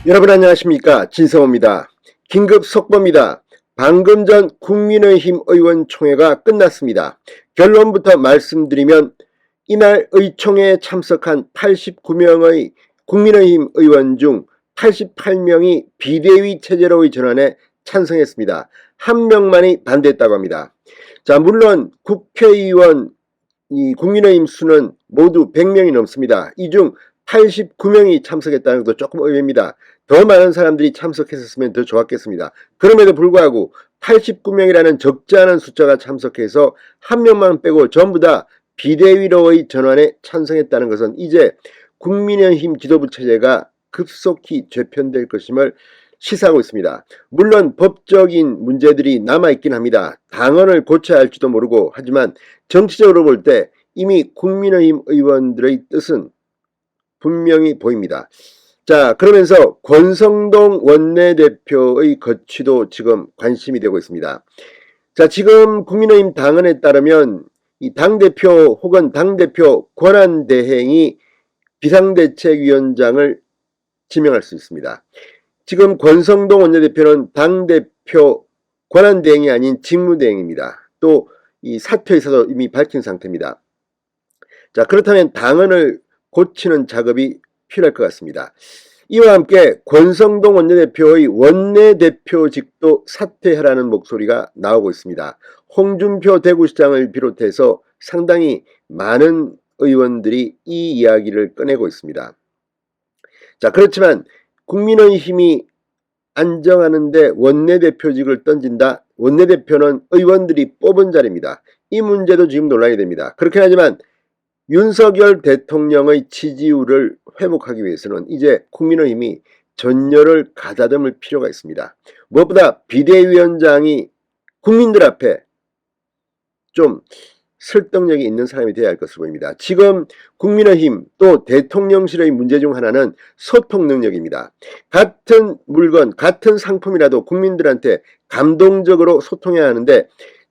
여러분 안녕하십니까, 진성호입니다. 긴급 속보입니다. 방금 전 국민의힘 의원총회가 끝났습니다. 결론부터 말씀드리면 이날 의총회에 참석한 89명의 국민의힘 의원 중 88명이 비대위 체제로의 전환에 찬성했습니다. 한 명만이 반대했다고 합니다. 자, 물론 국회의원 국민의힘 수는 모두 100명이 넘습니다. 이 중 89명이 참석했다는 것도 조금 의외입니다. 더 많은 사람들이 참석했었으면 더 좋았겠습니다. 그럼에도 불구하고 89명이라는 적지 않은 숫자가 참석해서 한 명만 빼고 전부 다 비대위로의 전환에 찬성했다는 것은 이제 국민의힘 지도부 체제가 급속히 재편될 것임을 시사하고 있습니다. 물론 법적인 문제들이 남아있긴 합니다. 당헌을 고쳐야 할지도 모르고, 하지만 정치적으로 볼 때 이미 국민의힘 의원들의 뜻은 분명히 보입니다. 자, 그러면서 권성동 원내대표의 거취도 지금 관심이 되고 있습니다. 자, 지금 국민의힘 당헌에 따르면 이 당대표 혹은 당대표 권한대행이 비상대책위원장을 지명할 수 있습니다. 지금 권성동 원내대표는 당대표 권한대행이 아닌 직무대행입니다. 또 이 사퇴의사도 이미 밝힌 상태입니다. 자, 그렇다면 당헌을 고치는 작업이 필요할 것 같습니다. 이와 함께 권성동 원내대표의 원내대표직도 사퇴하라는 목소리가 나오고 있습니다. 홍준표 대구시장을 비롯해서 상당히 많은 의원들이 이 이야기를 꺼내고 있습니다. 자, 그렇지만 국민의힘이 안정하는데 원내대표직을 던진다. 원내대표는 의원들이 뽑은 자리입니다. 이 문제도 지금 논란이 됩니다. 그렇긴 하지만 윤석열 대통령의 지지율을 회복하기 위해서는 이제 국민의힘이 전열을 가다듬을 필요가 있습니다. 무엇보다 비대위원장이 국민들 앞에 좀 설득력이 있는 사람이 되어야 할 것으로 보입니다. 지금 국민의힘 또 대통령실의 문제 중 하나는 소통 능력입니다. 같은 물건, 같은 상품이라도 국민들한테 감동적으로 소통해야 하는데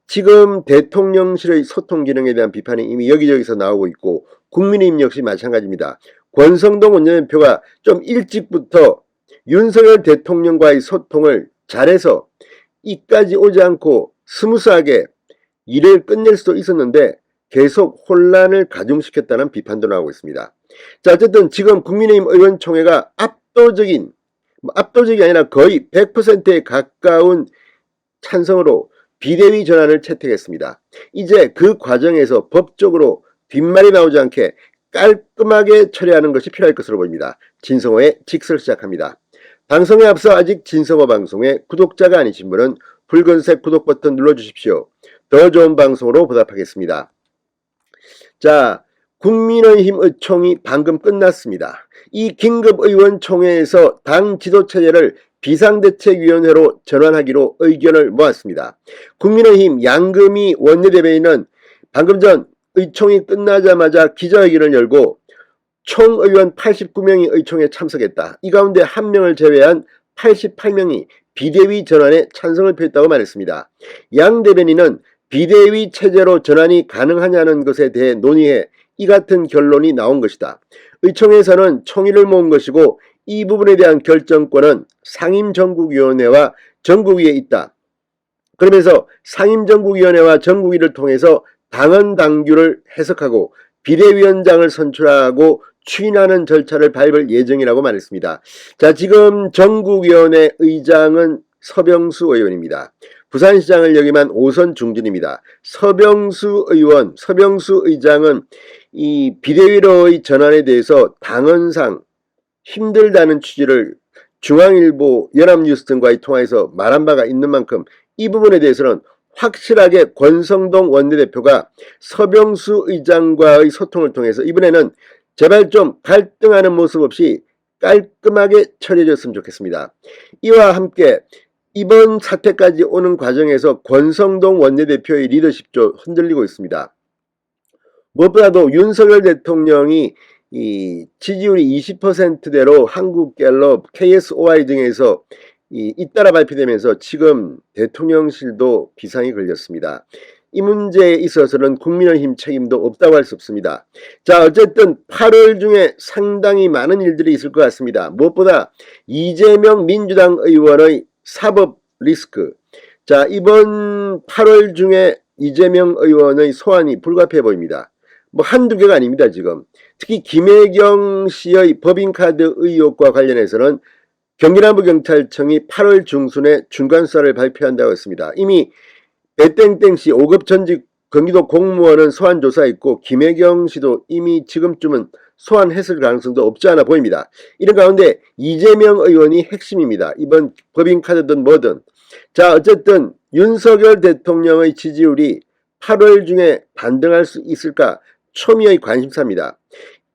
지금 대통령실의 소통 기능에 대한 비판이 이미 여기저기서 나오고 있고 국민의힘 역시 마찬가지입니다. 권성동 원내대표가 좀 일찍부터 윤석열 대통령과의 소통을 잘해서 이까지 오지 않고 스무스하게 일을 끝낼 수도 있었는데 계속 혼란을 가중시켰다는 비판도 나오고 있습니다. 자, 어쨌든 지금 국민의힘 의원총회가 압도적이 아니라 거의 100%에 가까운 찬성으로 비대위 전환을 채택했습니다. 이제 그 과정에서 법적으로 뒷말이 나오지 않게 깔끔하게 처리하는 것이 필요할 것으로 보입니다. 진성호의 직설 시작합니다. 방송에 앞서 아직 진성호 방송에 구독자가 아니신 분은 붉은색 구독 버튼 눌러주십시오. 더 좋은 방송으로 보답하겠습니다. 자, 국민의힘 의총이 방금 끝났습니다. 이 긴급의원총회에서 당 지도체제를 비상대책위원회로 전환하기로 의견을 모았습니다. 국민의힘 양금희 원내대변인은 방금 전 의총이 끝나자마자 기자회견을 열고 총 의원 89명이 의총에 참석했다. 이 가운데 한 명을 제외한 88명이 비대위 전환에 찬성을 표했다고 말했습니다. 양 대변인은 비대위 체제로 전환이 가능하냐는 것에 대해 논의해 이 같은 결론이 나온 것이다. 의총에서는 총의를 모은 것이고 이 부분에 대한 결정권은 상임정국위원회와 전국위에 있다. 그러면서 상임정국위원회와 전국위를 통해서 당헌 당규를 해석하고 비대위원장을 선출하고 추인하는 절차를 밟을 예정이라고 말했습니다. 자, 지금 전국위원회 의장은 서병수 의원입니다. 부산시장을 역임한 오선 중진입니다. 서병수 의장은 이 비대위로의 전환에 대해서 당헌상 힘들다는 취지를 중앙일보, 연합뉴스 등과의 통화에서 말한 바가 있는 만큼 이 부분에 대해서는 확실하게 권성동 원내대표가 서병수 의장과의 소통을 통해서 이번에는 제발 좀 갈등하는 모습 없이 깔끔하게 처리해줬으면 좋겠습니다. 이와 함께 이번 사태까지 오는 과정에서 권성동 원내대표의 리더십도 흔들리고 있습니다. 무엇보다도 윤석열 대통령이 이 지지율이 20%대로 한국갤럽, KSOI 등에서 잇따라 발표되면서 지금 대통령실도 비상이 걸렸습니다. 이 문제에 있어서는 국민의힘 책임도 없다고 할 수 없습니다. 자, 어쨌든 8월 중에 상당히 많은 일들이 있을 것 같습니다. 무엇보다 이재명 민주당 의원의 사법 리스크. 자, 이번 8월 중에 이재명 의원의 소환이 불가피해 보입니다. 뭐 한두 개가 아닙니다, 지금. 특히 김혜경 씨의 법인카드 의혹과 관련해서는 경기남부경찰청이 8월 중순에 중간수사를 발표한다고 했습니다. 이미 배땡땡 씨 5급 전직 경기도 공무원은 소환 조사에 있고 김혜경 씨도 이미 지금쯤은 소환했을 가능성도 없지 않아 보입니다. 이런 가운데 이재명 의원이 핵심입니다. 이번 법인카드든 뭐든. 자, 어쨌든 윤석열 대통령의 지지율이 8월 중에 반등할 수 있을까 초미의 관심사입니다.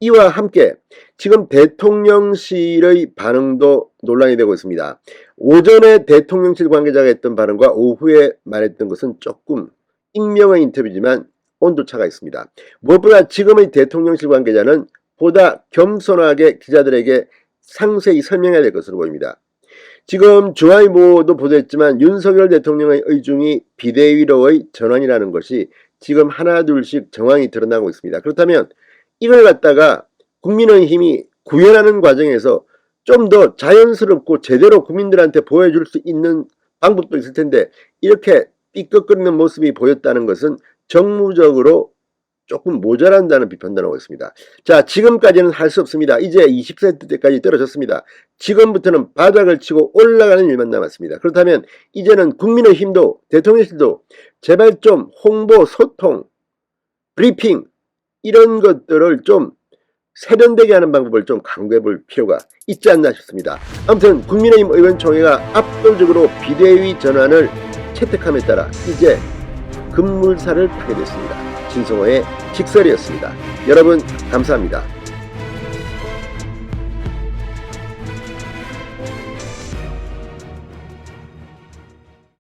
이와 함께 지금 대통령실의 반응도 논란이 되고 있습니다. 오전에 대통령실 관계자가 했던 발언과 오후에 말했던 것은 조금 익명의 인터뷰지만 온도차가 있습니다. 무엇보다 지금의 대통령실 관계자는 보다 겸손하게 기자들에게 상세히 설명해야 될 것으로 보입니다. 지금 중앙일보도 보도했지만 윤석열 대통령의 의중이 비대위로의 전환이라는 것이 지금 하나둘씩 정황이 드러나고 있습니다. 그렇다면 이걸 갖다가 국민의힘이 구현하는 과정에서 좀 더 자연스럽고 제대로 국민들한테 보여줄 수 있는 방법도 있을 텐데 이렇게 삐걱거리는 모습이 보였다는 것은 정무적으로 조금 모자란다는 비판도 나오고 있습니다. 자, 지금까지는 할 수 없습니다. 이제 20세대까지 떨어졌습니다. 지금부터는 바닥을 치고 올라가는 일만 남았습니다. 그렇다면 이제는 국민의힘도 대통령실도 제발 좀 홍보, 소통, 브리핑 이런 것들을 좀 세련되게 하는 방법을 좀 강구해 볼 필요가 있지 않나 싶습니다. 아무튼 국민의힘 의원총회가 압도적으로 비대위 전환을 채택함에 따라 이제 급물살을 타게 됐습니다. 진성호의 직설이었습니다. 여러분 감사합니다.